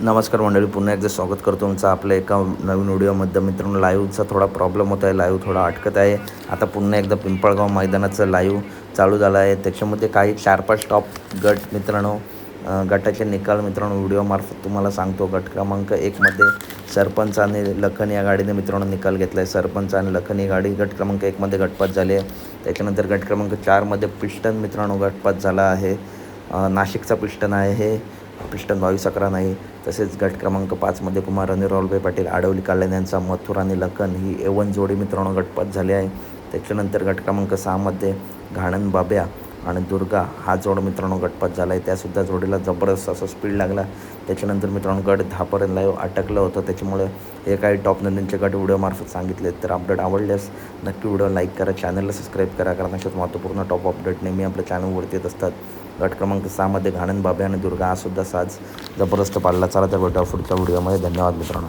नमस्कार मंडळी, पुन्हा एकदा स्वागत करतो तुमचं आपल्या एका नवीन व्हिडिओमध्ये. मित्रांनो, लाईव्हचा थोडा प्रॉब्लेम होत आहे, लाईव्ह थोडा अटकत आहे. आता पुन्हा एकदा पिंपळगाव मैदानाचं लाईव्ह चालू झालं आहे. त्याच्यामध्ये काही 4-5 टॉप गट मित्रांनो, गटाचे निकाल मित्रांनो व्हिडिओमार्फत तुम्हाला सांगतो. गट क्रमांक 1मध्ये सरपंच आणि लखन या गाडीने मित्रांनो निकाल घेतला आहे. सरपंच आणि लखन ही गाडी गट क्रमांक 1मध्ये गटपास झाली आहे. त्याच्यानंतर गट क्रमांक 4मध्ये पिस्टन मित्रांनो गटपास झाला आहे. नाशिकचा पिस्टन आहे हे, पिस्टन 22-11 नाही. तसेच गट क्रमांक 5मध्ये कुमार आणि राहुलभाई पाटील आडवली कल्याण यांचा मथुर आणि लखन ही A1 जोडी मित्रांनो गटपास झाली आहे. त्याच्यानंतर गट क्रमांक 6मध्ये घाणन बाब्या आणि दुर्गा हा जोड मित्रांनो गटपास झाला आहे. त्यासुद्धा जोडीला जबरदस्त असा स्पीड लागला. त्याच्यानंतर मित्रांनो गट 10पर्यंत लाईव्ह अटकलं होतं. त्याच्यामुळे हे काही टॉप नंदींचे गट व्हिडिओमार्फत सांगितले. तर अपडेट आवडल्यास नक्की व्हिडिओ लाईक करा, चॅनलला सबस्क्राईब करा, कारण अशाच महत्त्वपूर्ण टॉप अपडेट नेहमी आपल्या चॅनलवरती येत असतात. गट क्रमांक 6मध्ये घाणन बाब्या आणि दुर्गा हा सुद्धा साज जबरदस्त पाडला. चला तर भेटूया पुढच्या व्हिडिओमध्ये. धन्यवाद मित्रांनो.